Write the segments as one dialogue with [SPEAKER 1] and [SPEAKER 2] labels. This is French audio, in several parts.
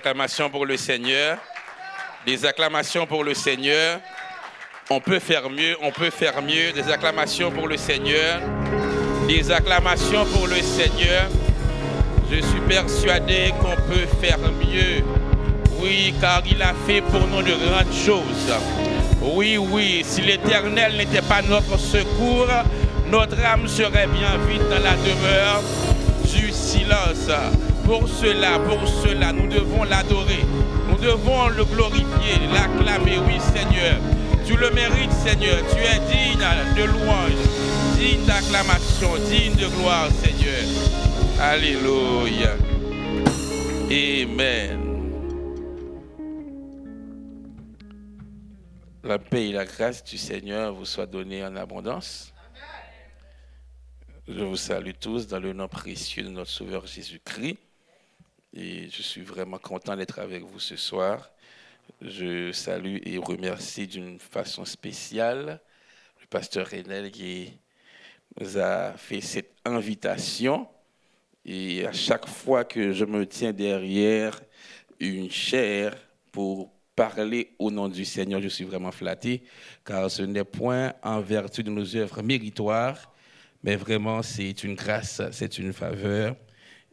[SPEAKER 1] Acclamations pour le Seigneur. Des acclamations pour le Seigneur. On peut faire mieux, on peut faire mieux. Des acclamations pour le Seigneur. Des acclamations pour le Seigneur. Je suis persuadé qu'on peut faire mieux. Oui, car il a fait pour nous de grandes choses. Oui, si l'Éternel n'était pas notre secours, notre âme serait bien vite dans la demeure du silence. Pour cela, nous devons l'adorer. Nous devons le glorifier, l'acclamer. Oui, Seigneur, tu le mérites, Seigneur. Tu es digne de louange, digne d'acclamation, digne de gloire, Seigneur. Alléluia. Amen. La paix et la grâce du Seigneur vous soient données en abondance. Je vous salue tous dans le nom précieux de notre Sauveur Jésus-Christ. Et je suis vraiment content d'être avec vous ce soir. Je salue et remercie d'une façon spéciale le pasteur Renel qui nous a fait cette invitation. Et à chaque fois que je me tiens derrière une chaire pour parler au nom du Seigneur, je suis vraiment flatté, car ce n'est point en vertu de nos œuvres méritoires, mais vraiment c'est une grâce, c'est une faveur.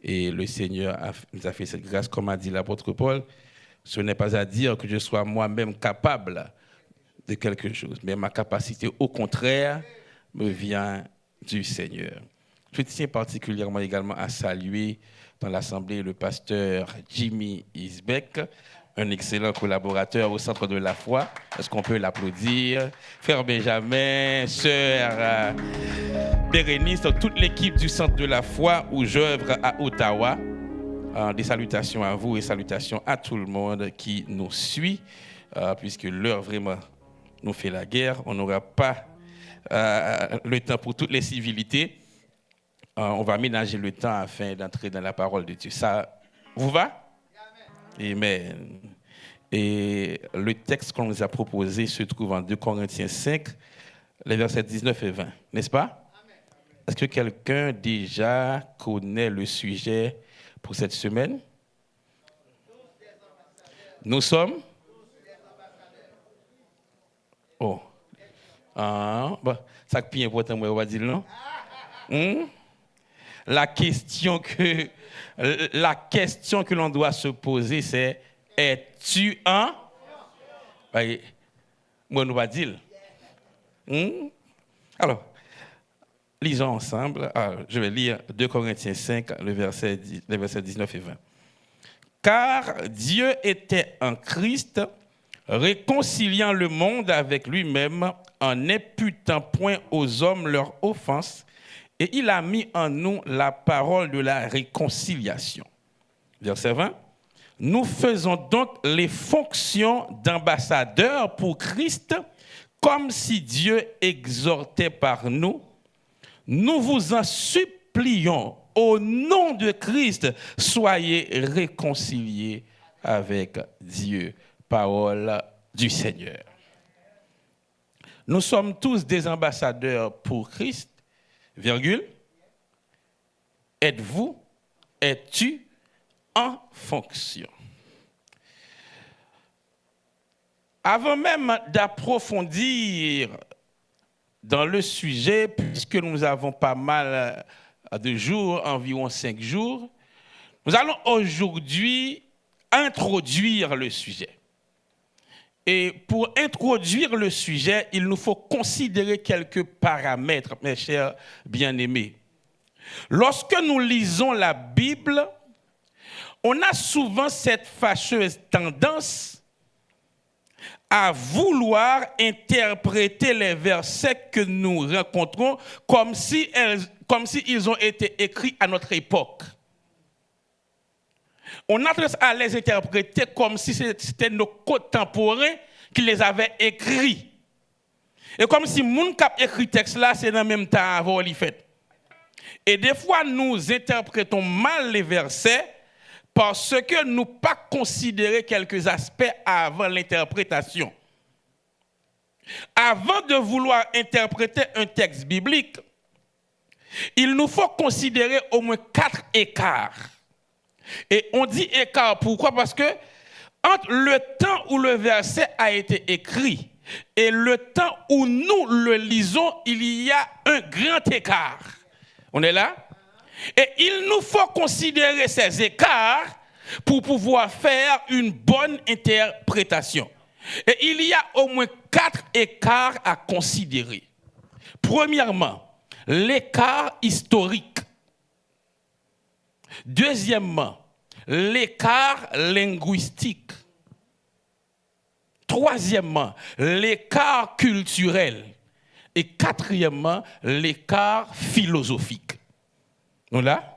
[SPEAKER 1] Et le Seigneur nous a fait cette grâce, comme a dit l'apôtre Paul. Ce n'est pas à dire que je sois moi-même capable de quelque chose, mais ma capacité, au contraire, me vient du Seigneur. Je tiens particulièrement également à saluer dans l'Assemblée le pasteur Jimmy Isbeck, un excellent collaborateur au Centre de la Foi. Est-ce qu'on peut l'applaudir? Frère Benjamin, sœur Bérénice, toute l'équipe du Centre de la Foi où j'œuvre à Ottawa. Des salutations à vous et salutations à tout le monde qui nous suit, puisque l'heure vraiment nous fait la guerre. On n'aura pas le temps pour toutes les civilités. On va ménager le temps afin d'entrer dans la parole de Dieu. Ça vous va? Amen. Et le texte qu'on nous a proposé se trouve en 2 Corinthiens 5, les versets 19 et 20, n'est-ce pas? Est-ce que quelqu'un déjà connaît le sujet pour cette semaine? Nous sommes? Oh. Ça qui est important, on va dire non? La question que l'on doit se poser, c'est: es-tu un? Moi, on va dire. Alors, lisons ensemble. Je vais lire 2 Corinthiens 5, les versets 19 et 20. Car Dieu était en Christ, réconciliant le monde avec lui-même, en n'imputant point aux hommes leurs offenses, et il a mis en nous la parole de la réconciliation. Verset 20. Nous faisons donc les fonctions d'ambassadeurs pour Christ, comme si Dieu exhortait par nous. Nous vous en supplions, au nom de Christ, soyez réconciliés avec Dieu. Parole du Seigneur. Nous sommes tous des ambassadeurs pour Christ. Virgule. Es-tu en fonction? Avant même d'approfondir dans le sujet, puisque nous avons pas mal de jours, environ 5 jours, nous allons aujourd'hui introduire le sujet. Et pour introduire le sujet, il nous faut considérer quelques paramètres, mes chers bien-aimés. Lorsque nous lisons la Bible, on a souvent cette fâcheuse tendance à vouloir interpréter les versets que nous rencontrons comme si ils ont été écrits à notre époque. On a tendance à les interpréter comme si c'était nos contemporains qui les avaient écrits. Et comme si moun k'ap écrit texte là, c'est dans le même temps avant les fait. Et des fois, nous interprétons mal les versets parce que nous pas considéré quelques aspects avant l'interprétation. Avant de vouloir interpréter un texte biblique, il nous faut considérer au moins 4 écarts Et on dit écart, pourquoi? Parce que entre le temps où le verset a été écrit et le temps où nous le lisons, il y a un grand écart. On est là? Et il nous faut considérer ces écarts pour pouvoir faire une bonne interprétation. Et il y a au moins 4 écarts à considérer. Premièrement, l'écart historique. Deuxièmement, l'écart linguistique. Troisièmement, l'écart culturel. Et quatrièmement, l'écart philosophique. Nous là?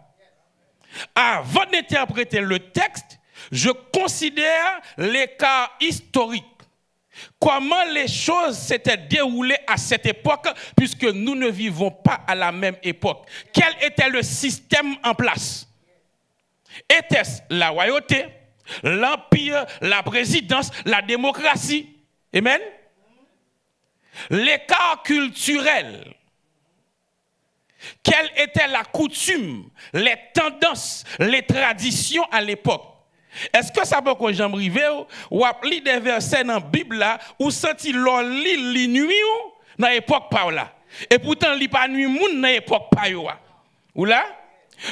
[SPEAKER 1] Avant d'interpréter le texte, je considère l'écart historique. Comment les choses s'étaient déroulées à cette époque, puisque nous ne vivons pas à la même époque. Quel était le système en place? Était-ce la royauté, l'empire, la présidence, la démocratie? Amen? L'écart culturel. Quelle était la coutume, les tendances, les traditions à l'époque? Est-ce que ça peut que j'en rive ou appli des versets dans la Bible là ou senti li nuit dans l'époque par là? Et pourtant li pas nuit moun dans l'époque par yo. Ou là?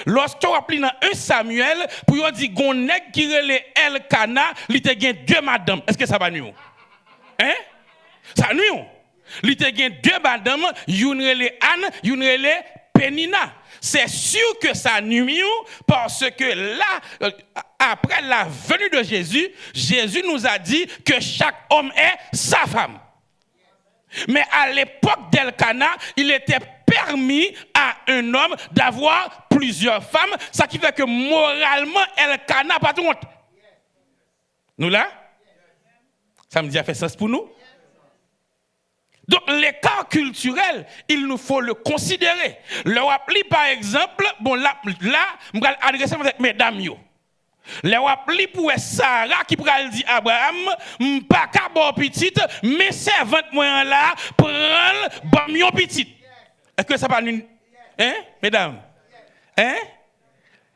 [SPEAKER 1] Lorsque on appli dans 1 Samuel pour yon dit gon nèg qui relè Elkana, li te gen 2 madame. Est-ce que ça va nuit? Hein? Ça nuit? Li te gen 2 madame, yon relè Anne, yon relè Pénina. C'est sûr que ça nuit parce que là, après la venue de Jésus, Jésus nous a dit que chaque homme est sa femme. Mais à l'époque d'Elkana, il était permis à un homme d'avoir plusieurs femmes, ce qui fait que moralement, Elkana n'a pas de honte. Nous là? Ça me dit, a fait sens pour nous? Donc, l'écart culturel, il nous faut le considérer. Le rappli, par exemple, bon, là, je vais adresser avec mesdames. Le rappli pour Sarah qui pourrait dire Abraham, pas qu'à bon petite, mais servante moi là, prendre bon petite. Est-ce que ça va nous. Hein, mesdames? Hein?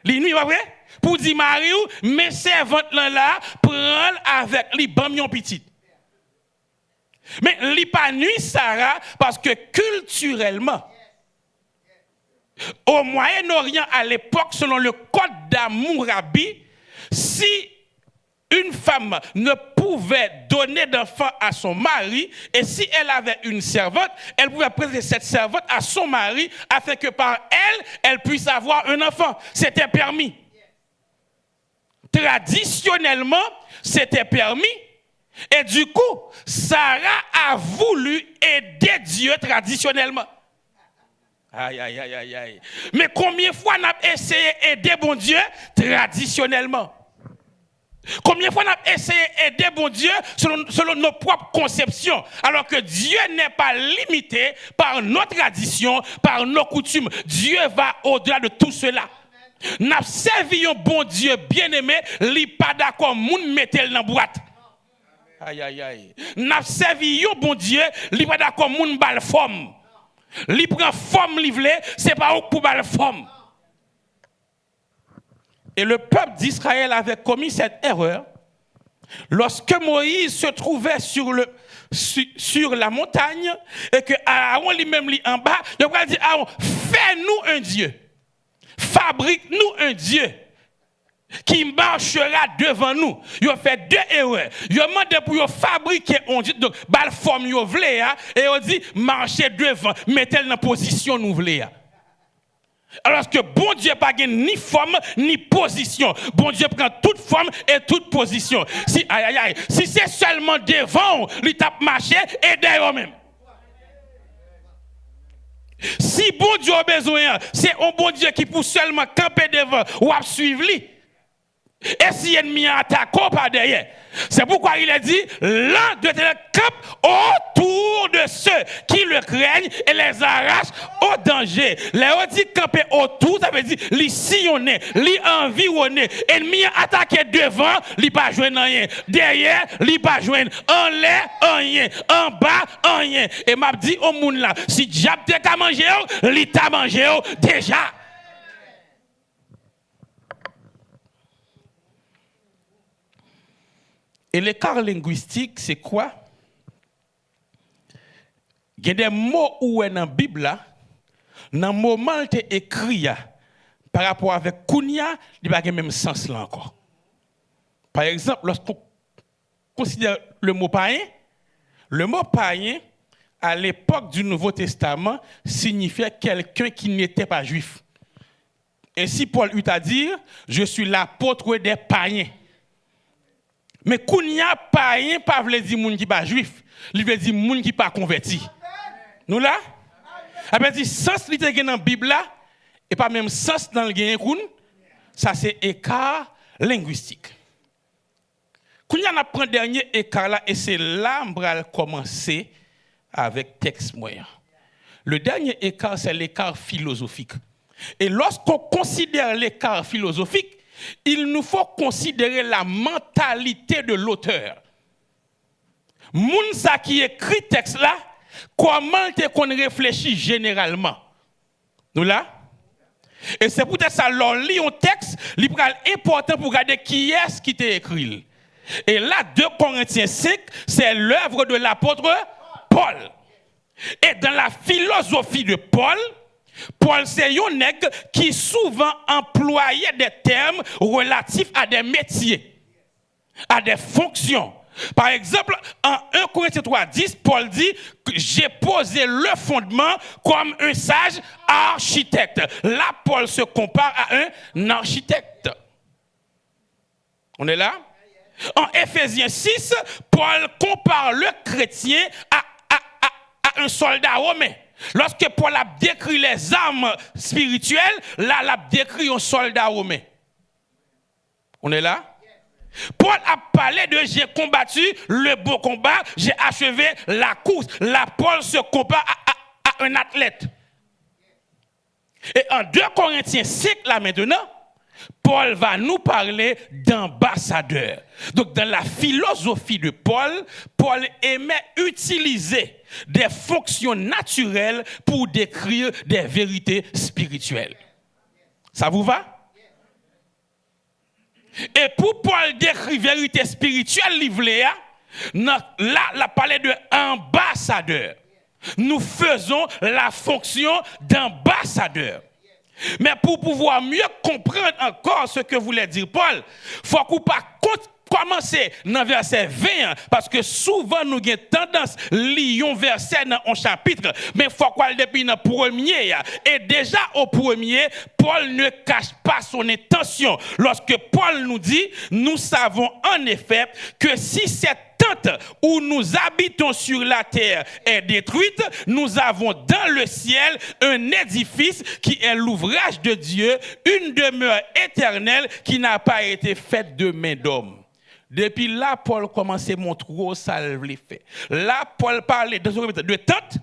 [SPEAKER 1] L'inuit, pas vrai? Pour dire Marie, mais servante là, prendre avec les bon petite. Mais il pas nuit Sarah parce que culturellement, au Moyen-Orient à l'époque, selon le code d'Hammurabi, si une femme ne pouvait donner d'enfant à son mari, et si elle avait une servante, elle pouvait prêter cette servante à son mari afin que par elle, elle puisse avoir un enfant. C'était permis. Traditionnellement, c'était permis. Et du coup, Sarah a voulu aider Dieu traditionnellement. Aïe, aïe, aïe, aïe, aïe. Mais combien de fois on a essayé d'aider bon Dieu traditionnellement? Combien de fois on a essayé d'aider bon Dieu selon nos propres conceptions, alors que Dieu n'est pas limité par nos traditions, par nos coutumes. Dieu va au-delà de tout cela. N'a servi un bon Dieu bien-aimé, li pas d'accord moun mettel dans boîte. Aïe, aïe, aïe. N'a servi un bon Dieu, li pas d'accord moun bal forme. Li prend forme livré, c'est pas pour bal forme. Et le peuple d'Israël avait commis cette erreur lorsque Moïse se trouvait sur la montagne et que Aaron lui-même en bas, il va dire Aaron, fais-nous un Dieu. Fabrique-nous un Dieu qui marchera devant nous. Il a fait 2 erreurs. Il a demandé pour fabriquer un Dieu, donc, bal forme yo vle, et il dit, marchez devant, mettez-le dans position nous vle. Alors que bon Dieu n'a pas ni forme ni position. Bon Dieu prend toute forme et toute position. Si, aïe, aïe, aïe, si c'est seulement devant, il tape marcher et derrière même. Si bon Dieu a besoin, c'est un bon Dieu qui peut seulement camper devant ou suivre lui. Et si l'ennemi attaque par derrière, c'est pourquoi il a dit l'un doit être camp autour de ceux qui le craignent et les arrache au danger. Les dit camper autour, ça veut dire les sillonner, les environner. L'ennemi attaqué devant, il pas joindre rien. Derrière, il pas joindre en l'air, rien. En bas, rien. Et m'a dit au monde là, si diable t'a mangé, il t'a mangé déjà. Et l'écart linguistique, c'est quoi? Il y a des mots où dans la Bible, là, dans le moment où tu écrit, par rapport avec Kounia, il n'y a pas le même sens là encore. Par exemple, lorsqu'on considère le mot païen, à l'époque du Nouveau Testament, signifiait quelqu'un qui n'était pas juif. Ainsi, Paul eut à dire, je suis l'apôtre des païens. Mais Kounia, païen, pas veut dire moun qui pas juif, il veut dire moun qui pas converti. Nous là? Après, dit sens li te gen dans la Bible là, et pas même sens dans le gen koun, ça c'est écart linguistique. Kounia n'a pris dernier écart là, et c'est là m'bral commencer avec texte moyen. Le dernier écart, c'est l'écart philosophique. Et lorsqu'on considère l'écart philosophique, il nous faut considérer la mentalité de l'auteur. Moun sa qui écrit texte là, comment est-ce qu'on réfléchit généralement? Nous là? Et c'est peut-être ça, l'on lit un texte, il est important pour regarder qui est-ce qui t'a écrit. Et là, 2 Corinthiens 5, c'est l'œuvre de l'apôtre Paul. Et dans la philosophie de Paul, c'est un nègre qui souvent employait des termes relatifs à des métiers, à des fonctions. Par exemple, en 1 Corinthiens 3, 10, Paul dit « J'ai posé le fondement comme un sage architecte ». Là, Paul se compare à un architecte. On est là? En Éphésiens 6, Paul compare le chrétien à un soldat romain. Lorsque Paul a décrit les armes spirituelles, là, il a décrit un soldat romain. On est là? Paul a parlé de j'ai combattu le beau combat, j'ai achevé la course. Là, Paul se compare à un athlète. Et en 2 Corinthiens 5, là maintenant, Paul va nous parler d'ambassadeur. Donc, dans la philosophie de Paul, Paul aimait utiliser des fonctions naturelles pour décrire des vérités spirituelles. Ça vous va? Et pour Paul décrire vérité spirituelle, là, il parlé de ambassadeur. Nous faisons la fonction d'ambassadeur. Mais pour pouvoir mieux comprendre encore ce que voulait dire Paul, il faut qu'on pas commencer dans verset 20, parce que souvent nous avons tendance à lire un verset dans un chapitre, mais il faut qu'on le depuis dans le premier. Et déjà au premier, Paul ne cache pas son intention. Lorsque Paul nous dit, nous savons en effet que si cette tente où nous habitons sur la terre est détruite, nous avons dans le ciel un édifice qui est l'ouvrage de Dieu, une demeure éternelle qui n'a pas été faite de main d'homme. Depuis là, Paul commençait à montrer ça les fait. Là, Paul parlait de tente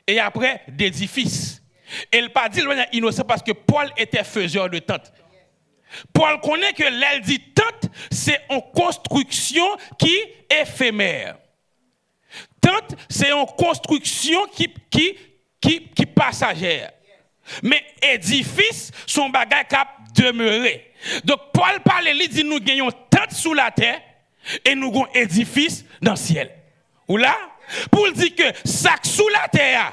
[SPEAKER 1] et après d'édifice. Et il pas dit innocent parce que Paul était faiseur de tente. Paul connaît que l'aile dit tente, c'est une construction qui est éphémère. Tente, c'est une construction qui passagère. Mais édifice, son bagage cap demeurer. Donc Paul parle, il dit nous gagnons tente sous la terre et nous avons édifice dans le ciel. Ou là, pour dire que sac sous la terre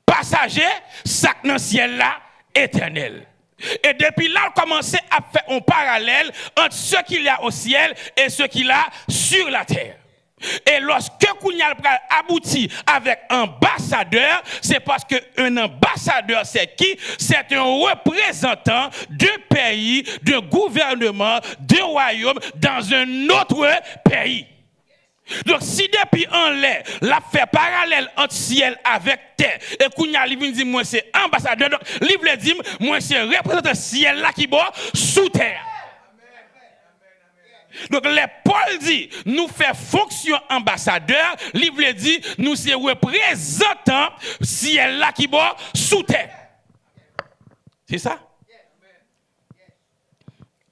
[SPEAKER 1] passager, sac dans le ciel là éternel. Et depuis là, on commence à faire un parallèle entre ce qu'il y a au ciel et ce qu'il y a sur la terre. Et lorsque Kounia aboutit avec un ambassadeur, c'est parce qu'un ambassadeur, c'est qui? C'est un représentant d'un pays, d'un gouvernement, d'un royaume dans un autre pays. Donc, si depuis en l'air, la fait parallèle entre ciel avec terre, et Kounia lui dit, moi c'est ambassadeur, donc, lui dit, moi c'est représentant ciel là qui bord sous terre. Donc, les Paul dit, nous fait fonction ambassadeur, livre dit, nous sommes représentants ciel là qui bord sous terre. C'est ça?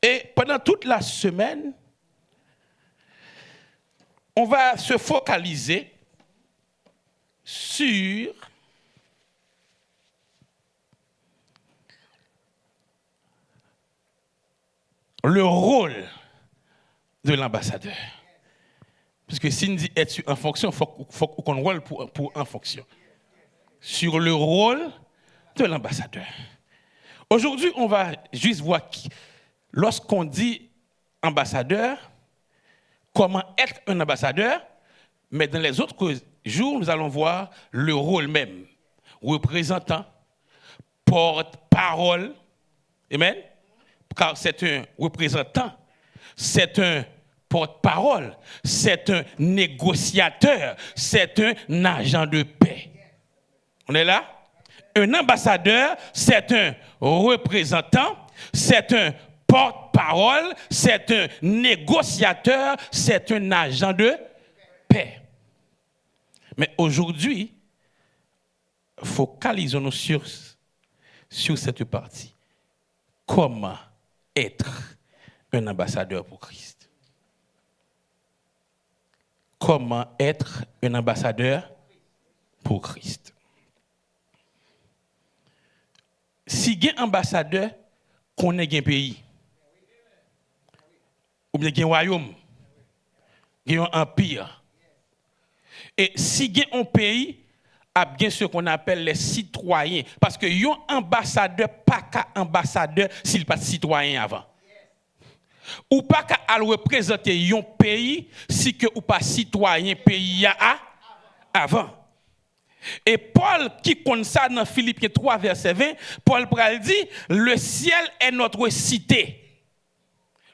[SPEAKER 1] Et pendant toute la semaine, on va se focaliser sur le rôle de l'ambassadeur.
[SPEAKER 2] Parce que si on dit être en fonction, il faut qu'on rôle pour en fonction. Sur le rôle de l'ambassadeur. Aujourd'hui, on va juste voir lorsqu'on dit ambassadeur, comment être un ambassadeur, mais dans les autres jours, nous allons voir le rôle même. Représentant, porte-parole, amen, car c'est un représentant, c'est un porte-parole, c'est un négociateur, c'est un agent de paix. On est là? Un ambassadeur, c'est un représentant, c'est un porte-parole, c'est un négociateur, c'est un agent de paix. Mais aujourd'hui, focalisons-nous sur cette partie. Comment être un ambassadeur pour Christ? Comment être un ambassadeur pour Christ? Si il y a un ambassadeur, qu'on ait un pays, ou bien un royaume, un empire, et si il y a un pays, a bien ce qu'on appelle les citoyens. Parce que un ambassadeur, pas qu'un ambassadeur s'il n'est pas citoyen avant. Ou pas qu'à représenter un pays si que ou pas citoyen pays avant. Et Paul qui compte ça dans Philippiens 3 verset 20, Paul dit le ciel est notre cité.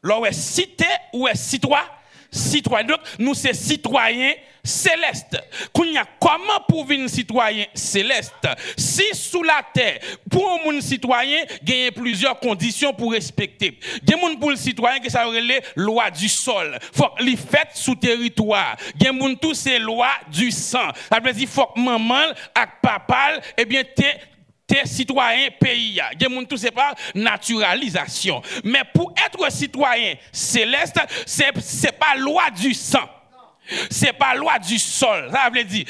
[SPEAKER 2] Alors est cité ou est citoyen? Donc nous c'est citoyens célestes. Comment pour venir citoyen céleste? Si sous la terre pour un citoyen, il y a plusieurs conditions pour respecter. Il y a pour le citoyen qui ça les loi du sol. Faut les fait sous territoire. Il y a tous ces lois du sang. Ça veut dire faut que maman et papa eh bien t'es citoyen pays. Il y a tout c'est pas naturalisation. Mais pour être citoyen céleste, c'est pas loi du sang. C'est pas loi du sol. Ça veut dire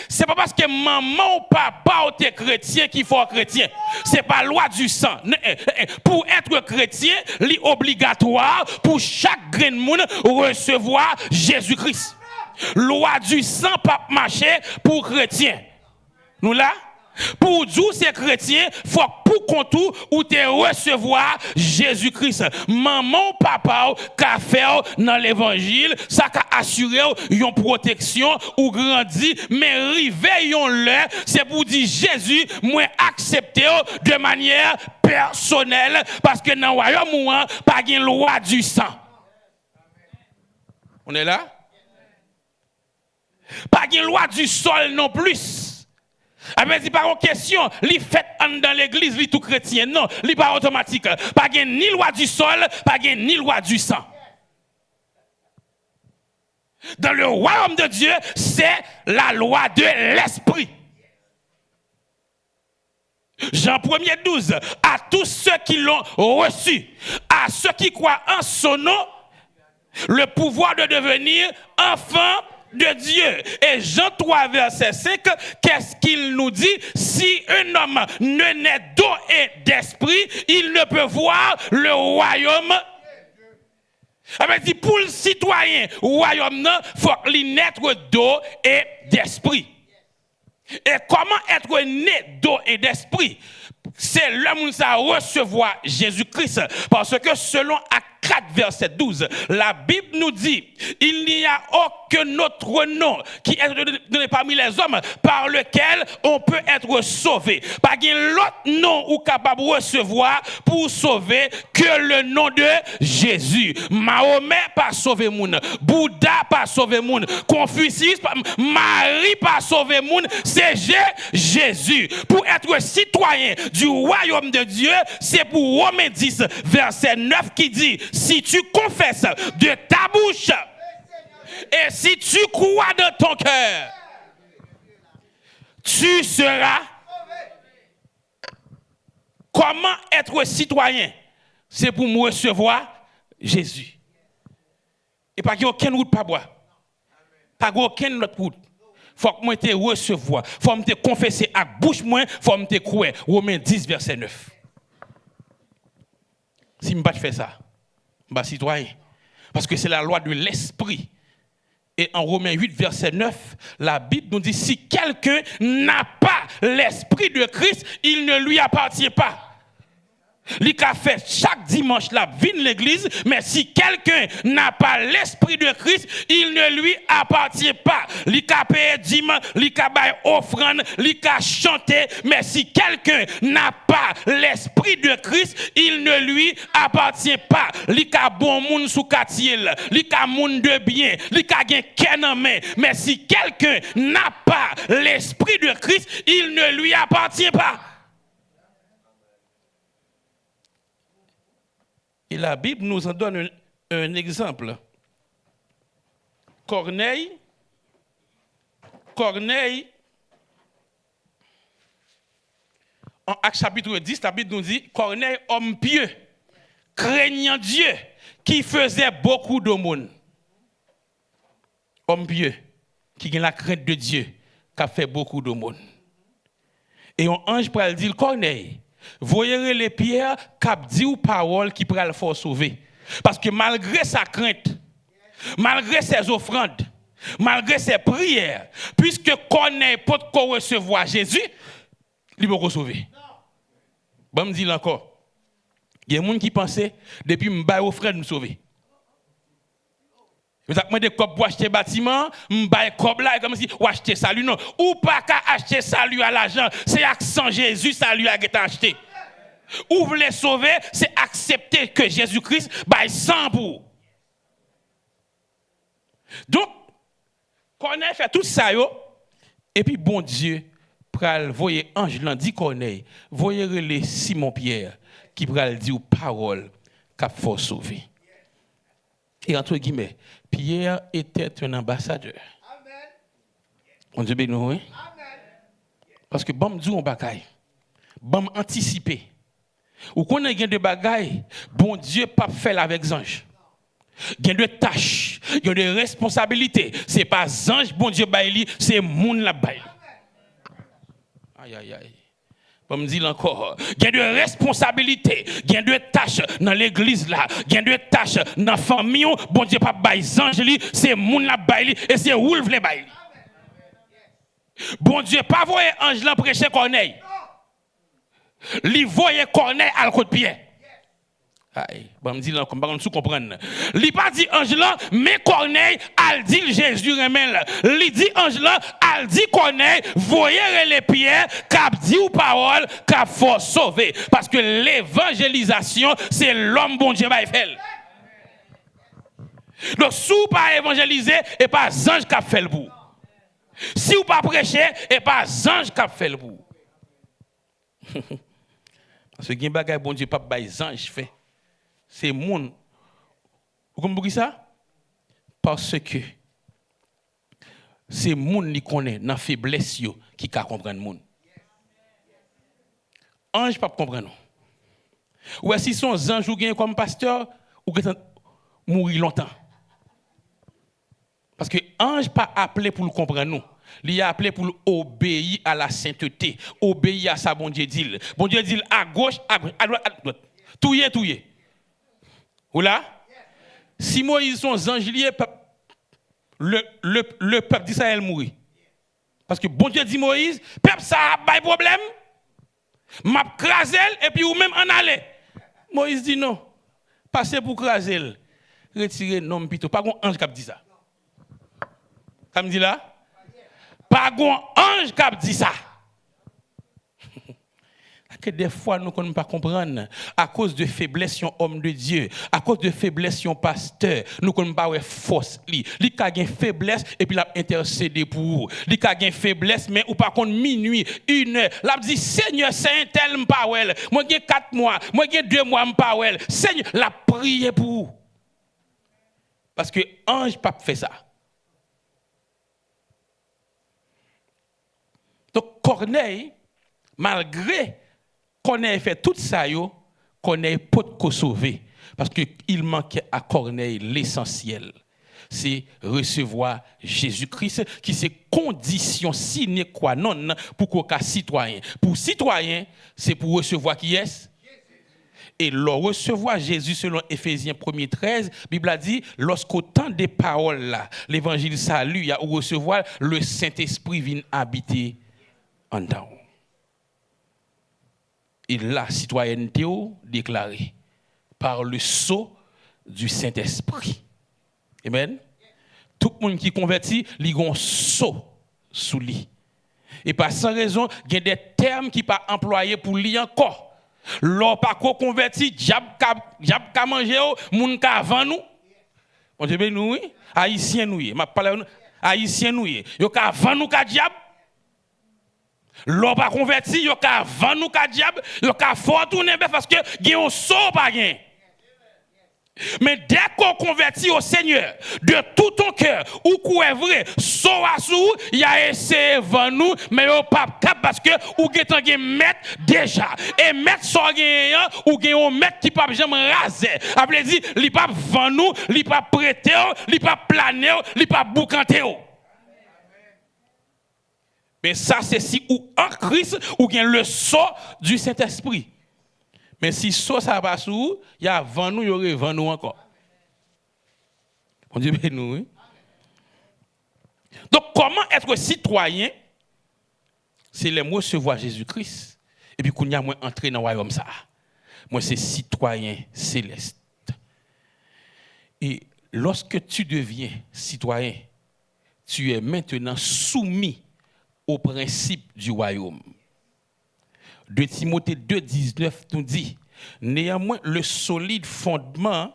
[SPEAKER 2] c'est pas parce que maman ou papa ou t'es chrétien qu'il faut être chrétien. C'est pas loi du sang. Pour être chrétien, c'est obligatoire pour chaque grain de monde recevoir Jésus-Christ. Loi du sang pas marcher pour chrétien. Nous là pour nous, ces chrétiens, il faut pour contour ou te recevoir Jésus-Christ. Maman, papa, qu'a fait dans l'évangile, ça qu'a assuré une protection ou grandi, mais réveillons-le, c'est pour dire Jésus, moi accepté de manière personnelle, parce que dans le royaume, pas de loi du sang. On est là? Pas de loi du sol non plus. Mais c'est pas une question, li fait dans l'église, li tout chrétien. Non, li pas automatique. Pas ni loi du sol, pas ni loi du sang. Dans le royaume de Dieu, c'est la loi de l'esprit. Jean 1er 12, à tous ceux qui l'ont reçu, à ceux qui croient en son nom, le pouvoir de devenir enfants de Dieu. Et Jean 3 verset 5, qu'est-ce qu'il nous dit? Si un homme ne naît d'eau et d'esprit, il ne peut voir le royaume. Pour le citoyen royaume, il faut qu'il naître d'eau et d'esprit. Et comment être né d'eau et d'esprit? C'est l'homme qui va recevoir Jésus-Christ. Parce que selon Actes 4, verset 12, la Bible nous dit, il n'y a aucun autre nom qui est donné parmi les hommes par lequel on peut être sauvé. Pas l'autre nom ou capable de recevoir pour sauver que le nom de Jésus. Mahomet pas sauvé moun, Bouddha pas sauvé moun, Confucius, Marie pas sauvé moun, c'est Jésus. Pour être citoyen du royaume de Dieu, c'est pour Romains 10, verset 9 qui dit, si tu confesses de ta bouche et si tu crois dans ton cœur, tu seras. Comment être citoyen? C'est pour me recevoir Jésus. Et pas qu'il y ait aucune route pas boire. Pas aucune autre route. Faut que moi te recevoir. Faut me te confesser à bouche moi, faut me te croire. Romains 10 verset 9. Si je ne fais pas ça, je suis citoyen. Parce que c'est la loi de l'esprit Et en Romains 8, verset 9, la Bible nous dit, si quelqu'un n'a pas l'esprit de Christ, il ne lui appartient pas. Li ka fait chaque dimanche la vine l'église, mais si quelqu'un n'a pas l'esprit de Christ, il ne lui appartient pas. Li ka paye dimanche, li ka bay offrande, li ka chanter, mais si quelqu'un n'a pas l'esprit de Christ, il ne lui appartient pas. Li ka bon moun sou katiel, li ka moun de bien, li ka gen ken en main, mais si quelqu'un n'a pas l'esprit de Christ, il ne lui appartient pas. Et la Bible nous en donne un exemple. Corneille, en Actes chapitre 10, la Bible nous dit, Corneille, homme pieux, craignant Dieu, qui faisait beaucoup d'aumônes. Homme pieux, qui a la crainte de Dieu, qui a fait beaucoup d'aumônes. Et un ange pour le dire, Corneille, voyez les pierres cap dit ou parole qui pourra le faire sauver. Parce que malgré sa crainte, malgré ses offrandes, malgré ses prières, puisque Corneille peut recevoir Jésus, il peut sauver. Bon, me dit encore. Il y a des gens qui pensaient depuis me bailler offrande me sauver. Vous avez demandé quoi pour acheter bâtiment, m'baille comme là comme si ou acheter salut non, ou pas qu'à acheter salut à l'argent, c'est accent Jésus salut à été acheté. Ou voulez sauver, c'est accepter que Jésus-Christ baille 100 pour. Donc Corneille fait tout ça yo et puis bon Dieu pral voyer ange là dit Corneille, voyer les Simon Pierre qui pral dire parole qu'a faut sauver. Et entre guillemets, Pierre était un ambassadeur. Amen. On dit nous, oui? Parce que bon dit on bagaille. Bon anticiper. Ou qu'on a de bagaille, bon Dieu pas fait avec ange. Il y a de tâches, il y a de responsabilités. C'est pas ange bon Dieu baili, c'est moun la baili. Aïe aïe aïe. Comme dit encore, il y a de responsabilités, il y a de tâches dans l'église là, il y a de tâches dans la famille, bon Dieu pas bail ange li, c'est moun la bail et c'est oulv les bail. Bon Dieu pas voyer ange là prêcher Corneille. Li voyer Corneille à côté de pied. Aïe, bon me dit là comme pas sous comprendre. Li pas dit ange là, mais Corneille al dit Jésus remel. Li dit ange là, al dit Corneille, voyez les pierres, cap dit ou parole, cap faut sauver parce que l'évangélisation c'est l'homme bon Dieu va faire. Donc si vous pas évangéliser et pas ange qui fait le bout. Si vous pas prêcher et pas ange qui fait le bout. Parce que gen bagay bon Dieu pas bay ange fait. C'est moun. Vous comprenez ça? Parce que c'est moun qui connaît dans faiblesse yo qui ka comprendre moun. Ange pas comprendre. Ou si son ange ou gen comme pasteur ou que mourir longtemps. Parce que ange pas appelé pour le comprendre nous. Il est appelé pour obéir à la sainteté, obéir à sa bon Dieu dit. Bon Dieu dit à gauche, à droite. Touye. Ou là? Si Moïse son ange lié, le peuple d'Israël mourit. Parce que bon Dieu dit Moïse, peuple ça a pas de problème. M'a crasé et puis ou même en aller. Moïse dit non. Passez pour craser. Retirez non plutôt. Pas un ange qui dit ça. Comme dit là? Pas un ange qui dit ça. Que des fois nous ne pouvons pas comprendre à cause de faiblesse yon homme de Dieu, à cause de faiblesse yon pasteur, nous ne pouvons pas avoir force li. Li ka gen faiblesse et puis l'a intercédé pour vous. Li ka gen faiblesse mais ou par contre minuit, 1 heure, l'a dit Seigneur c'est un tel m'pawel. Moi gen 4 mois, moi gen 2 mois m'pawel. Seigneur, l'a prié pour vous. Parce que ange pas fait ça. Donc Corneille malgré Corneille fait tout ça, Corneille peut te sauver. Parce qu'il manquait à Corneille l'essentiel. C'est recevoir Jésus-Christ, qui c'est condition sine qua non pour qu'on soit citoyen. Pour citoyen, c'est pour recevoir qui est. Et leur recevoir Jésus selon Éphésiens 1:13, la Bible a dit, lorsqu'au temps des paroles là, l'évangile salut, il y a recevoir le Saint-Esprit vient habiter en dedans. Et la citoyenneté déclarée par le sceau du Saint-Esprit. Amen. Tout le monde qui convertit, il a un sceau sous lui. Et par sans raison, il y a des termes qui ne sont pas employés pour lui encore. L'on pas converti, diable ka manger moun ka avant nous. On dit nous haïtien nous, m'a parlé haïtien nous. Yo ka avant nous ka diable. L'on pas converti, yo ka avant nous ka diable, yo ka fort tourner parce que gen on sort pas gen. Mais dès qu'on convertit au Seigneur de tout ton cœur, ou qu'on est vrai, sous il y a essayé devant nous, mais on pas cap parce que ou gen mettre déjà et mettre so gen ou gen on mettre qui pas jamais raser. Après dit, li pas devant nous, li pas prêter, li pas planer, li pas boucanter. Mais ça c'est si ou en Christ ou gen le sceau du Saint-Esprit. Mais si ça va sous, il y a avant nous, il y aurait avant nous encore. On dit bien nous, oui. Donc, comment être citoyen? C'est les mots recevoir Jésus-Christ. Et puis, qu'on y a moins entré dans le royaume ça. Moi, c'est citoyen céleste. Et lorsque tu deviens citoyen, tu es maintenant soumis au principe du royaume. 2 Timothée 2:19 nous dit, néanmoins, le solide fondement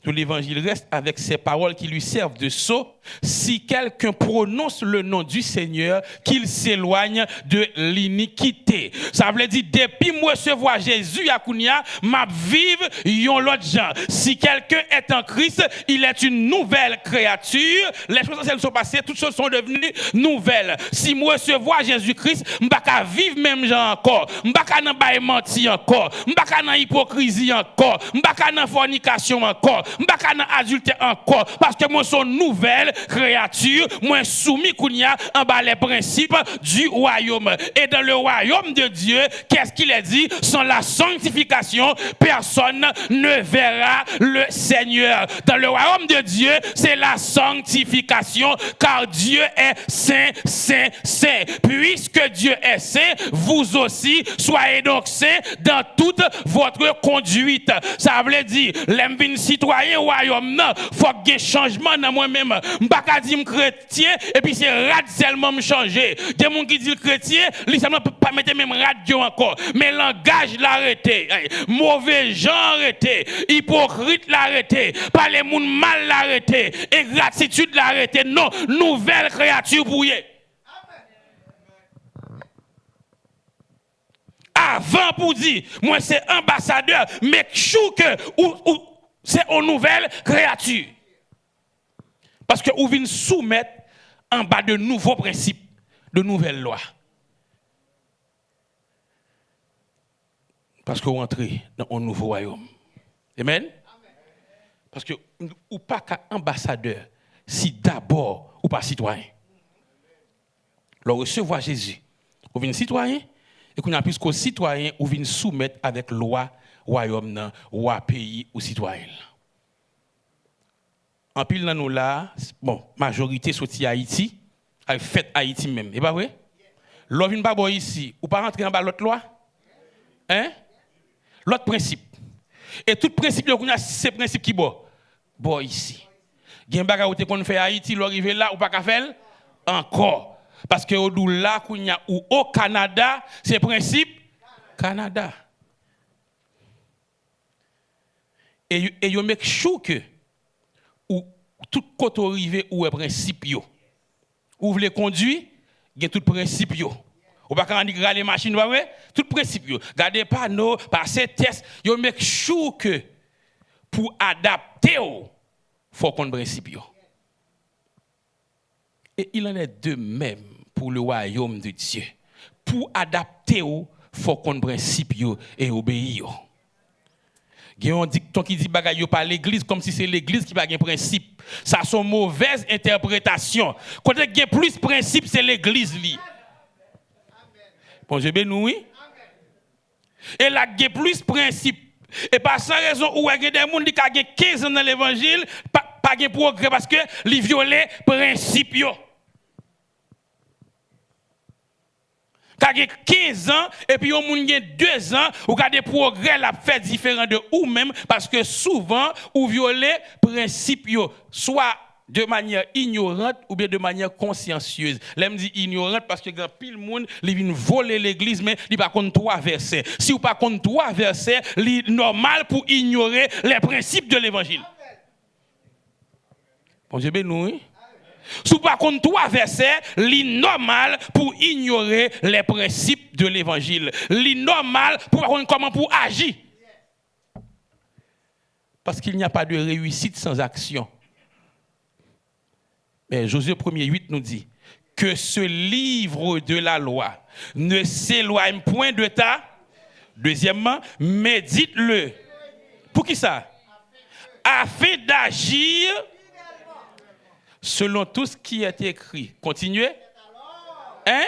[SPEAKER 2] de l'évangile reste avec ces paroles qui lui servent de sceau. Si quelqu'un prononce le nom du Seigneur, qu'il s'éloigne de l'iniquité. Ça veut dire, depuis moi recevoir Jésus, Yakounia, m'a vivre yon l'autre gens. Si quelqu'un est en Christ, il est une nouvelle créature. Les choses anciennes sont passées, toutes choses sont devenues nouvelles. Si moi recevoir Jésus-Christ, m'baka vivre même gens encore. M'baka nan baye menti encore. M'baka nan hypocrisie encore. M'baka nan fornication encore. M'baka nan adultère encore. Parce que moi son nouvelle créature, moi soumis kounya en bas les principes du royaume. Et dans le royaume de Dieu, qu'est-ce qu'il a dit? Sans la sanctification, personne ne verra le Seigneur. Dans le royaume de Dieu, c'est la sanctification, car Dieu est saint, saint, saint. Puisque Dieu est saint, vous aussi soyez donc saints dans toute votre conduite. Ça veut dire, l'embine citoyen royaume, faut qu'il y ait changement dans moi-même. M'baka di chrétien et puis c'est radicalement me changer. Des gens qui disent chrétien, ils ne peuvent pas mettre même radio encore. Mais langage l'arrêter, mauvais gens arrêter, hypocrite l'arrêter, parler moun mal l'arrêter, ingratitude l'arrêter. Non, nouvelle créature pour y. Avant pour dire, moi c'est ambassadeur, mais chou que c'est une nouvelle créature. Parce que vous venez soumettre en bas de nouveaux principes, de nouvelles lois. Parce que vous entrez dans un nouveau royaume. Amen? Parce que vous pas qu'un ambassadeur si d'abord ou pas citoyen. Le recevoir Jésus, vous venez citoyen, et qu'on a plus qu'au citoyen, vous venez soumettre avec loi, royaume, roi, pays ou citoyen. En pile dans nous là, bon, majorité sorti Haïti, a fait Haïti même, et pas vrai? L'on vient pas bon ici, ou pas rentrer en bas l'autre loi? Hein? L'autre principe. Et tout principe c'est principe qui bon ici. Gen baga ou te kon fait Haïti, l'arrivé là ou pas ka faire encore. Parce que au là ou au Canada, c'est principe Canada. Et yo make sure que ou tout côté arrivé ou est principe yo. Ou voulez conduire, gen tout principe yo. Ou pas quand on les machines pas vrai, tout principe yo. Gardez pas nos passer test, yo make sure que pour adapter faut qu'on principe yo. Et il en est de même pour le royaume de Dieu. Pour adapter faut qu'on principe yo et obéir. Il y a un dicton qui dit bagay yo par l'église comme si c'est l'église qui n'a pas de principe. Ça sont mauvaise interprétation. Quand il y a plus de principe, c'est l'église li. Bon, je bénis oui. Et là il y a plus de principe Et par sans raison, où il y a des gens qui ont 15 ans dans l'évangile, pas de progrès parce que les violent principes. Quand il y a 15 ans, et puis il y a 2 ans, ou quand des progrès la fait différent de ou même, parce que souvent, ou violer principe, soit de manière ignorante ou bien de manière consciencieuse. Là, me dit ignorante parce que grand pile monde, il vient voler l'église, mais il pas contre 3 versets. Si ou pas contre 3 versets, c'est normal pour ignorer les principes de l'évangile. Bon Dieu béni. Sous par contre 3 versets, l'innormal pour ignorer les principes de l'évangile. L'innormal pour comment pour agir. Parce qu'il n'y a pas de réussite sans action. Mais Josué 1:8 nous dit que ce livre de la loi ne s'éloigne point de ta. Deuxièmement, médite-le. Pour qui ça? Afin d'agir selon tout ce qui est écrit. Continuez. Hein?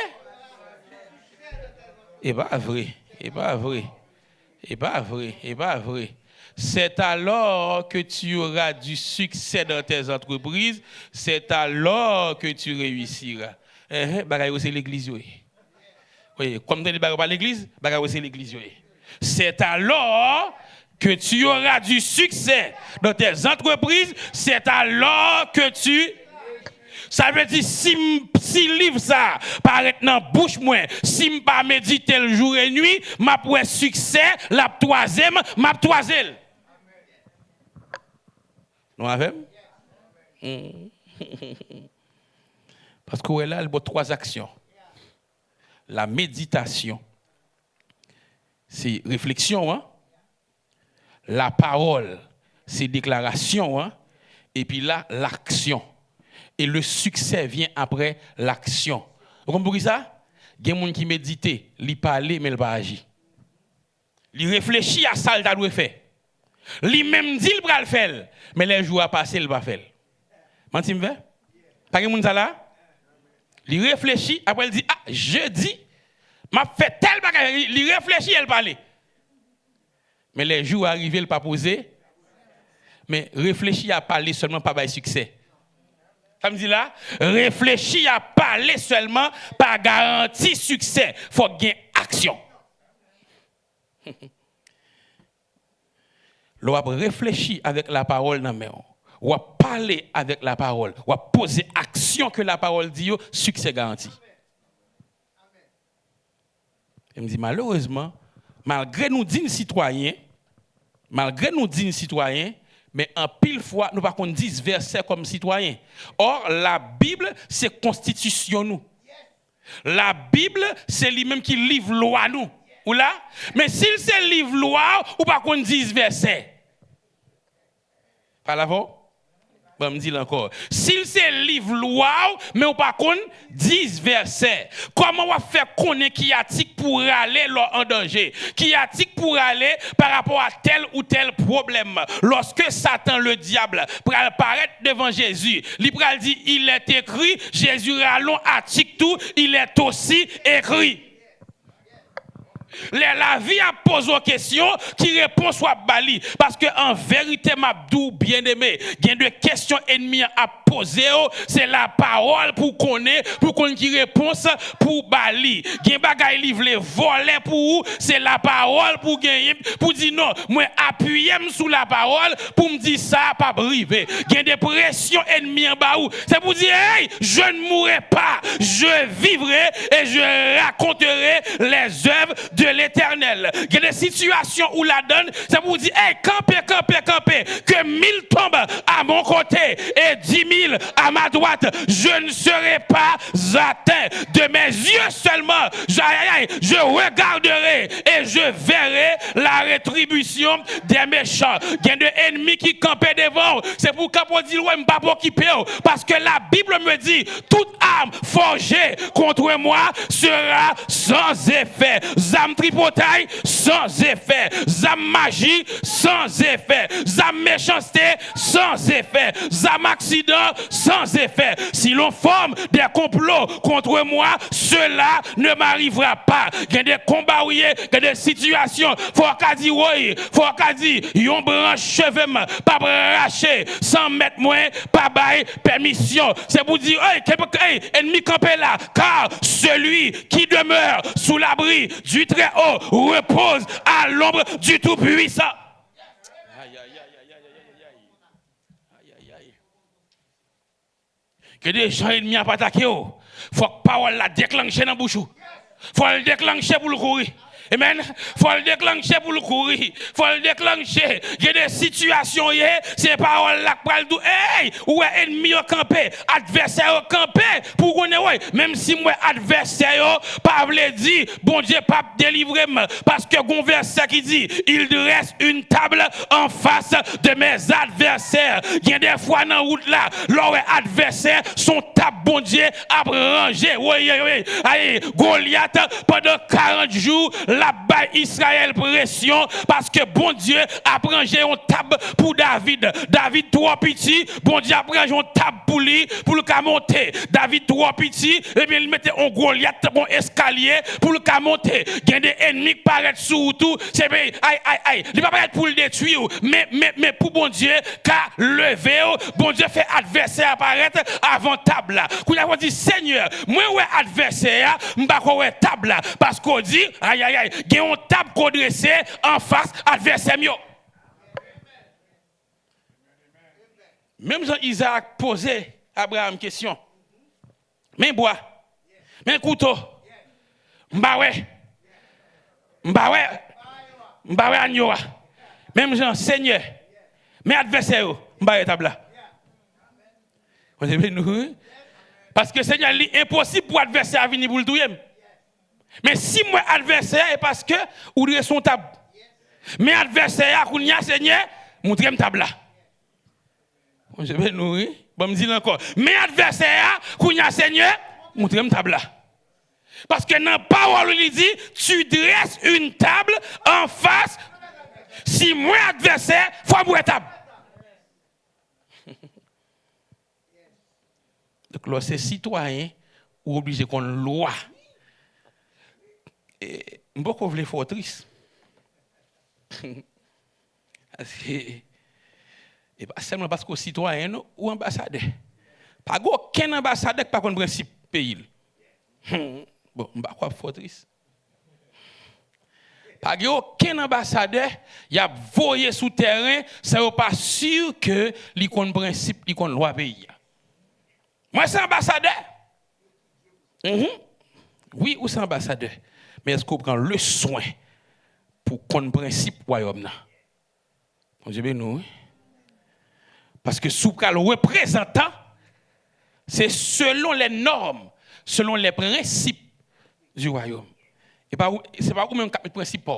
[SPEAKER 2] Et pas vrai. Et pas vrai. Et pas vrai. Et pas vrai. C'est alors que tu auras du succès dans tes entreprises. C'est alors que tu réussiras. C'est l'église. Oui, comme tu dis pas l'église, c'est l'église. C'est alors que tu auras du succès dans tes entreprises. C'est alors que tu... Ça veut dire, si livre ça paraît dans la bouche, si je ne pas méditer le jour et nuit, ma pour succès, la troisième, ma troisième. Nous avons? Parce que là, il y a 3 actions. La méditation, c'est réflexion, hein? La parole, c'est déclaration, hein? Et puis là, l'action. Et le succès vient après l'action. Vous comprenez ça? Il y a des gens qui méditent, ils parlent, mais ils ne pas agir. Ils réfléchissent à ça qu'ils doivent faire. Ils même disent qu'ils vont le faire, mais les jours à passer, ils ne vont pas faire. Vous me fait? Pas de gens là? Ils réfléchissent, après ils disent, ah, je dis, m'a fait tel bagage. Ils réfléchissent, ils parlent. Mais les jours arrivent, ils ne pas poser. Mais réfléchir à parler seulement pas de succès. Ça me dit là, réfléchir à parler seulement pas garantie succès. Il faut gagner action. L'on va réfléchir avec la parole dans main. On va parler avec la parole. On va poser action que la parole dit, succès garanti. Il me dit malheureusement, malgré nous dignes citoyens, mais en pile fois, nous ne pouvons pas 10 versets comme citoyens. Or, la Bible, c'est constitution nous. La Bible, c'est lui-même qui livre loi nous. Ou là? Mais s'il c'est livre loi, ou pas qu'on 10 versets. Pas l'avant? Bon, me dit encore. S'il c'est livre loi, mais ou pas qu'on 10 versets. Comment on va faire connaître qui a tic pour aller en danger? Qui a tic pour aller par rapport à tel ou tel problème? Lorsque Satan, le diable, pral paraître devant Jésus, il pral dit, il est écrit, Jésus allons à tic tout, il est aussi écrit. La vie a posé aux questions qui répond soit bali. Parce que en vérité, m'abdou bien aimé, il y a des questions ennemies à poser. C'est la parole pour connaître, pour qu'on qui réponse pour bali. Il y a des bagailles livrés voler pour c'est la parole pour gagner. Pour dire non, moi appuyez sous la parole pour me dire ça, pas briver. Il y a des pressions ennemies en bas. C'est pour dire, hey, je ne mourrai pas, je vivrai et je raconterai les œuvres de l'Éternel. Il y a des situations où la donne, c'est pour dire, hey, campez, que 1000 tombent à mon côté et 10 000 à ma droite, je ne serai pas atteint. De mes yeux seulement, je regarderai et je verrai la rétribution des méchants. Il y a des ennemis qui campaient devant, c'est pour qu'on dise, ouais, pas pour qui parce que la Bible me dit, toute arme forgée contre moi sera sans effet. zam tripotaille sans effet, zam magie sans effet, zam méchanceté sans effet, zam accident sans effet. Si l'on forme des complots contre moi, cela ne m'arrivera pas. Il y a des combats, il y a des situations, faut qu'à dire oui, faut qu'à dire, yon branche cheveux, pas bracher, sans mettre moins, pas bail permission. C'est pour dire, hey, ennemi campé là, car celui qui demeure sous l'abri du Très-Haut repose à l'ombre du Tout-Puissant. Aïe, aïe, aïe, aïe, aïe, aïe, aïe, aïe. Que des gens ennemis à pas attaquer, faut que parole la déclencher dans la bouche. Faut le déclencher pour le courir. Amen. Faut le déclencher pour le courir. Faut le déclencher. Il y a des situations, c'est paroles là qui parlent. Hey, ou ennemi au campé, adversaire au campé, pour qu'on ait, même si moi adversaire, pas veut dire, bon Dieu, pas délivrer, parce que gon verset qui dit, il dresse une table en face de mes adversaires. Il y a des fois dans la route là, leurs adversaires sont table, bon Dieu, à ranger. Oui. Allez, Goliath, pendant 40 jours, la bas Israël pression parce que bon Dieu a pris une table pour David. David trop petit, bon Dieu a pris une table pour lui pour le monter. David trop petit, et bien il mettait un Goliath un escalier pour le monter. Il y a des ennemis qui paraissent sous tout, c'est aïe, il va pas être pour le détruire, mais pour bon Dieu qu'a levé, bon Dieu fait adversaire apparaître avant table là. Quand on dit Seigneur, moi ouais adversaire, m'pa ko ouais table là parce qu'on dit aïe, il y a une table qu'on dresse en face adversaire. Même Jean-Isaac posait à Abraham une question. Mais bois, mais couteau, m'bawe agneau. Même Jean, Seigneur, mais adversaire, m'bawe table là. Parce que Seigneur, il est impossible pour adversaire à venir pour le douiller. Mais si moi adversaire est parce que ou est son table. Mais adversaire qu'on y a Seigneur, montrez me table là. Je vais nourrir, bon me dire encore. Mais adversaire qu'on y a Seigneur, montrez me table là. Parce que dans la parole il dit, tu dresses une table en face. Si moi adversaire, faut moi table. Donc là c'est citoyen ou obligé qu'on loi. Et beaucoup veulent faire triste. Et pas seulement parce que citoyen ou ambassadeur. Pas aucun ambassadeur qui pas un principe pays. Bon, on va quoi faire triste. Pas aucun ambassadeur y a voyé sous terrain, ça n'est pas sûr que li kon principe, li kon loi pays. Moi c'est ambassadeur. Oui, ou c'est ambassadeur. Mais est-ce qu'on prend le soin pour qu'on principe royaume là? Bon Dieu nous. Parce que sous le représentant, c'est selon les normes, selon les principes du royaume. Et pas c'est pas même des principes,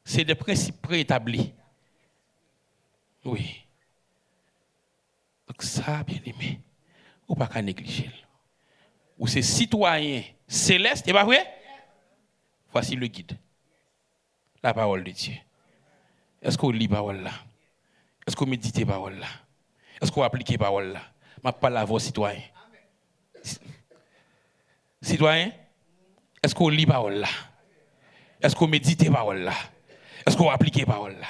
[SPEAKER 2] c'est des principes préétablis. Oui. Donc ça bien aimé, ou pas qu'à négliger. Ou c'est citoyen céleste, et pas vrai? Voici le guide. La parole de Dieu. Est-ce qu'on lit la parole là? Est-ce qu'on médite la parole là? Est-ce qu'on applique la parole là? Je parle à vos citoyens. Citoyens, est-ce qu'on lit la parole là? Est-ce qu'on médite la parole là? Est-ce qu'on applique la parole là?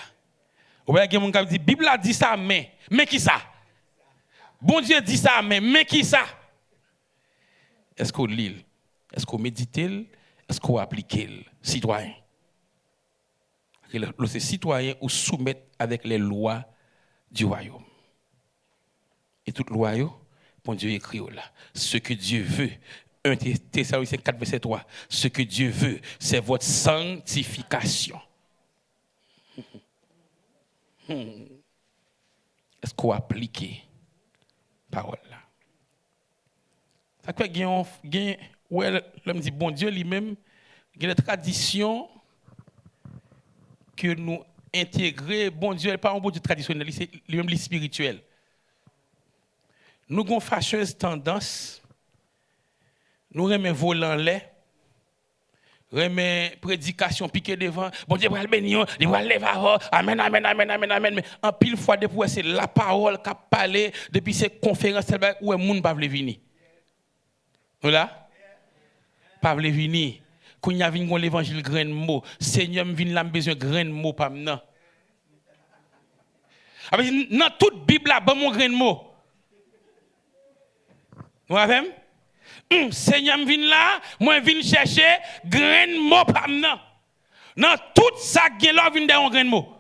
[SPEAKER 2] Vous voyez, mon gars dit, la Bible dit ça, mais qui ça? Bon Dieu dit ça, mais qui ça? Est-ce qu'on lit? Est-ce qu'on médite? Est-ce qu'on applique? Citoyen. C'est citoyen ou soumettre avec les lois du royaume. Et toute loi, bon Dieu écrit là. Ce que Dieu veut, 1 Thessaloniciens 4, verset 3, ce que Dieu veut, c'est votre sanctification. Est-ce qu'on applique la parole là? Ça fait que l'homme dit, bon Dieu lui-même, il y a des traditions que nous intégrer, bon Dieu, pas un bon Dieu traditionnel, c'est lui-même le spirituel. Nous avons une fâcheuse tendance, nous remettons volant lait, remet prédication piqué devant, bon Dieu va le bénir, il va lever amen amen amen amen amen, mais en pile fois depuis c'est la parole qui a parlé depuis ces conférences où les gens pas veulent venir. Voilà? Pas veulent venir. Quand il y a venu l'évangile grain de mots, Seigneur me vient là besoin grain de mots pas maintenant. Dans toute Bible là bon mon grain de mots. Vous avez? Seigneur me vient là, moi viens chercher grain de mots pas maintenant. Dans tout ça qui est là vient dans grain de mots.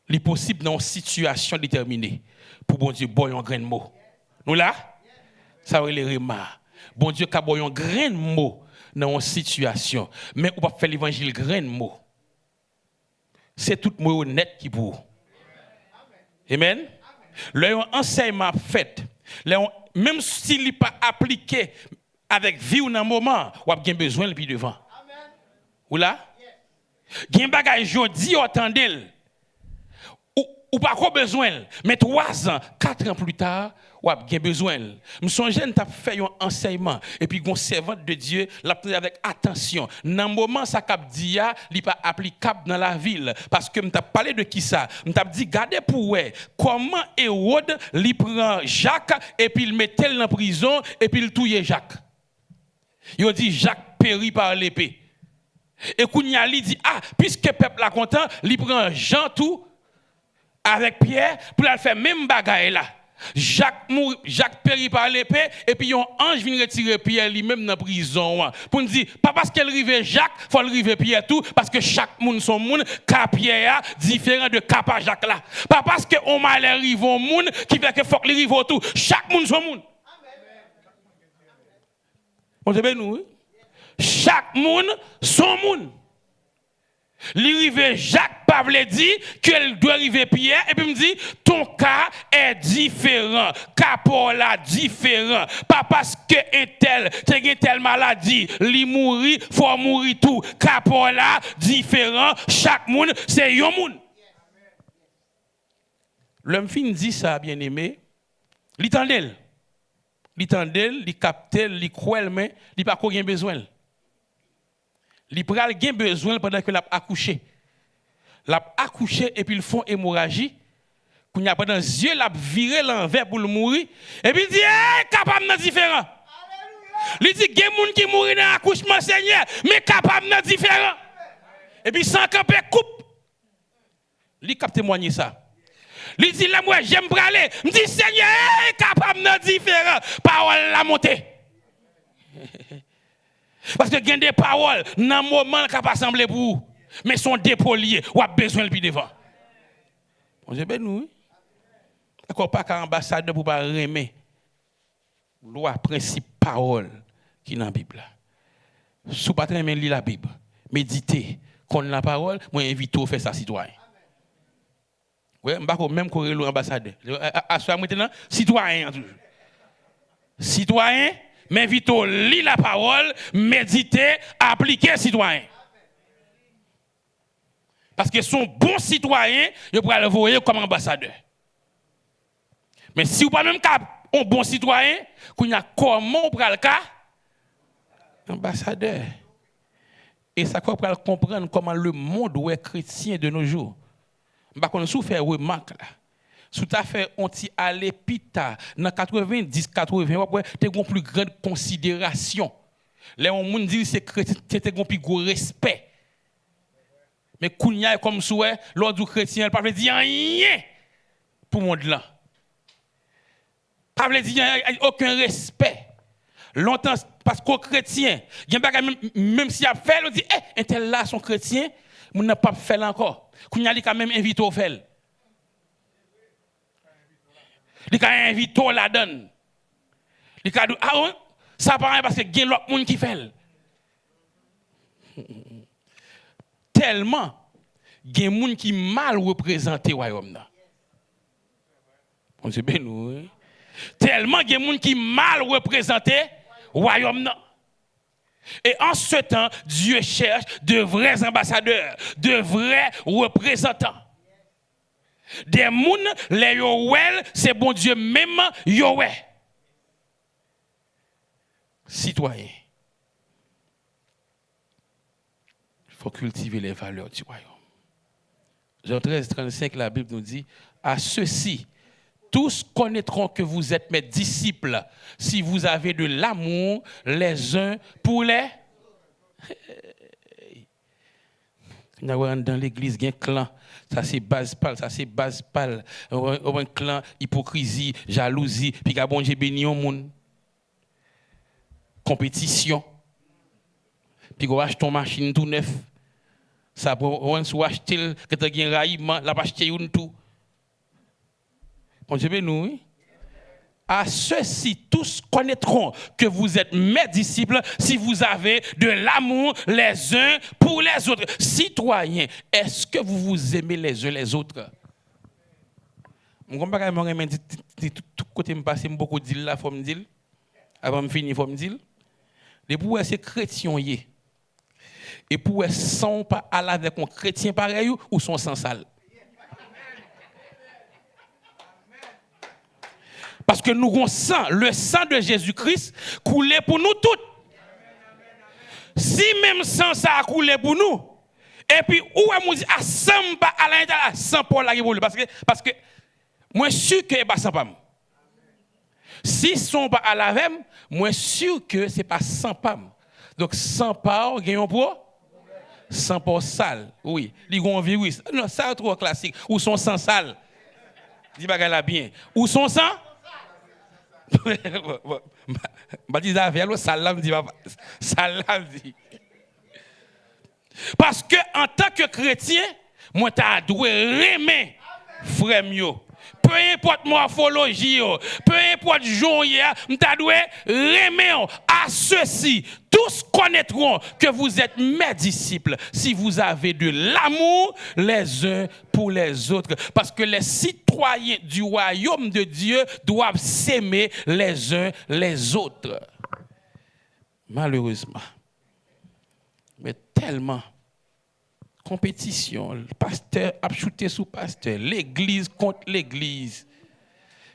[SPEAKER 2] Il est possible dans une situation déterminée pour bon Dieu boire un grain de mots. Nous là, ça va les remarques. Bon Dieu a boire un grain de mots dans une situation, mais on va faire l'évangile grain de mots. C'est tout mot honnête qui pour. Amen. Le enseignement fait, même s'il n'est pas appliqué avec vie ou dans un moment, on a bien besoin de lui devant. Ou là? Il y a un bagage jodi attendez. Ou pas quoi besoin, mais 3 ans, 4 ans plus tard, ou a bien besoin. Je songe t'as fait un enseignement et puis gon servante de Dieu l'a pris avec attention. Dans le moment ça cap dit ya, il pas applicable dans la ville parce que m't'a parlé de qui ça? M't'a dit gardez pour ouais, comment Hérode li prend Jacques et puis il mettait dans prison et puis il touye Jacques. Il dit Jacques périt par l'épée. Et Kounia li dit puisque peuple là content, il prend Jean tout avec Pierre pour la faire même bagaille là. Jacques périt par l'épée et puis un ange vient retirer Pierre lui-même dans la prison pour nous dire pas parce qu'elle rive Jacques faut le rive Pierre tout parce que chaque monde son monde cas Pierre différent de cas pas Jacques là pas parce que on mal arrive au monde qui fait que faut que le rive tout chaque monde son monde. On te nous chaque monde son monde. L'arrivée Jacques Pavle dit qu'elle doit arriver Pierre et puis me dit ton cas est différent, cas Paul est différent, pas parce que un tel t'as telle maladie, li mourir, faut mourir tout, cas Paul est différent, chaque monde c'est un monde. L'homme fin dit ça bien-aimé, li tendel, li captel, li croel mais li pas quoi besoin. Li pral gen besoin pendant que l'a accouché. L'a accouché et puis ils font hémorragie. Qu'on y a pendant yeux l'a viré l'envers pour le mourir et puis il dit capable de différent. Il dit gen moun qui mourir dans accouchement Seigneur mais capable de différent. Et puis sans camper coupe. Il cap témoigner ça. Il dit là moi j'aime braler, me dit Seigneur capable de différent. Parole la montée. Parce que il y a des paroles, dans le moment qui pas semblé pour vous, mais sont dépoliées, ou a besoin de devant. On dit, ben nous, d'accord, pas qu'un ambassadeur pour pas remettre loi, principe, parole qui est dans la Bible. Si vous ne pouvez pas lire la Bible, méditer, qu'on la parole, moi invite à faire ça citoyen. Oui, je ne vais pas même courir l'ambassadeur. À ce moment citoyen toujours. Citoyen, m'invite à lire la parole, méditer, appliquer citoyen. Parce que son bon citoyen, il pourra le voir comme ambassadeur. Mais si vous pas même un bon citoyen, comment on prend le cas? Ambassadeur. Et ça qu'on peut comprendre comment le monde est chrétien de nos jours. Je ne sais pas faire remarque là. Si tu as fait aller pita dans 90 80 tu as une plus grande considération. Les gens disent que c'est un plus gros respect. Mais kounya comme souhait l'ordre chrétien pas veut dire rien pour monde là. Pas veut dire aucun respect. Longtemps parce qu'au chrétien, même si a fait on dit un tel là son chrétien, on n'a pas fait encore. Kounya li quand même invité au fait. Li ka invité la donne. Li ka ça pas parce que gen l'autre monde qui fait. Tellement gen moun qui mal représenté royaume là. On sait bien nous. Tellement gen moun qui mal représenté royaume là. Et en ce temps, Dieu cherche de vrais ambassadeurs, de vrais représentants. Des moun, les yo wel, c'est bon Dieu même yo ouais. Citoyen. Il faut cultiver les valeurs du royaume. Jean 13, 35, la Bible nous dit, à ceux-ci, tous connaîtront que vous êtes mes disciples si vous avez de l'amour les uns pour les... Dans l'église, il y a un clan, ça c'est base pâle, ça c'est base pâle. Un clan, hypocrisie, jalousie, puis qu'à bon Dieu béni au monde. Compétition. Puis qu'on achète ton machine tout neuf. Ça pour acheter, que tu as un raillement, là, acheter une tout. Bon Dieu béni, oui. À ceux-ci, tous connaîtront que vous êtes mes disciples si vous avez de l'amour les uns pour les autres. Citoyens, est-ce que vous vous aimez les uns les autres? Je ne sais pas si tout côté me passe beaucoup de dire là, il faut me dire. Avant de finir, il faut me dire. Les pour ces chrétiens, et pour sont pas à la avec un chrétien pareil ou sont sans sale. Parce que nous avons le sang de Jésus-Christ coulé pour nous toutes. Si même sang ça a coulé pour nous, et puis où est-ce qu'on dit, ah, sans pas à l'intérieur, sans pour la révolution. Parce que moi, je suis sûr que ce n'est pas sans pas. Si sont pas à la même, moi, je suis sûr que ce n'est pas sans pas. Donc, sans pas, gagnons pour sans pas sale. Oui, il y a un virus. Non, ça est trop classique. Ou sont sans sale. Dis pas qu'elle a bien. Ou sont sans parce que en tant que chrétien, moi t'as dû aimer frère mieux. Peu importe morphologie, peu importe jour, t'as dû aimer. À ceux-ci, tous connaîtront que vous êtes mes disciples si vous avez de l'amour les uns pour les autres. Parce que les citoyens du royaume de Dieu doivent s'aimer les uns les autres. Malheureusement, mais tellement compétition, le pasteur a shooté sous pasteur, l'église contre l'église.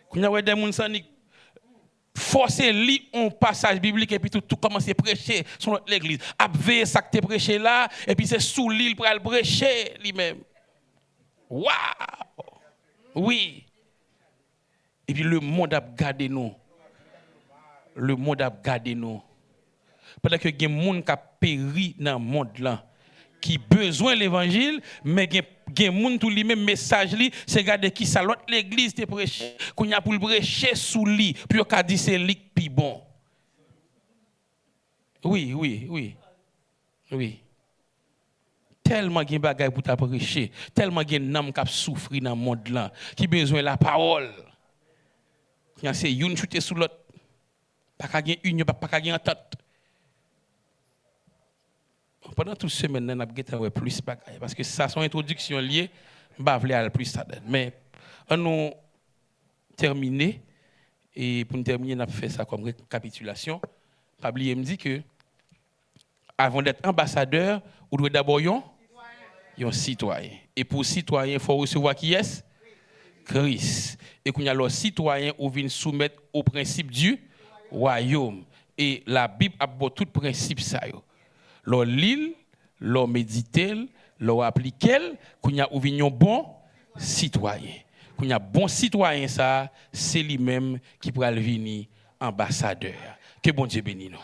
[SPEAKER 2] Quand il y a des gens qui forcer lire un passage biblique et puis tout commencer à prêcher sur l'église. Abveiller ça que tu prêché là et puis c'est sous l'île pour aller prêcher lui-même. Waouh! Oui. Et puis le monde a gardé nous. Le monde a gardé nous. Pendant que il y a des gens qui ont péri dans le monde là, qui ont besoin de l'évangile, mais il y a des gens qui ont le même message, c'est regarder qui ça l'autre l'église te prêche, qu'on a pour le prêcher sous lit, puis on a dit c'est lit puis bon. Oui. Tellement il y a des bagages pour te prêcher, tellement il y a des gens qui souffrent dans le monde là, qui ont besoin de la parole. Il y a c'est une chute sous l'autre. Pas qu'à gagner une, pas qu'à gagner en tête. Pendant toute semaine, on a gagné plus de bagages. Parce que ça, son introduction liée, je ne vais pas aller plus ça. Mais on nous terminé. Et pour nous terminer, on a fait ça comme récapitulation. Pabli me dit que avant d'être ambassadeur, on doit d'abord être citoyen. Et pour citoyen, il faut recevoir qui est? Christ. Et quand il y a le citoyen, on vient soumettre au principe du royaume. Et la Bible a tout principe ça. L'on lit, l'on médite, l'on applique, qu'on y a un bon citoyen. Qu'on y a bon citoyen, ça, c'est lui-même qui pourra venir ambassadeur. Que bon Dieu bénisse nous.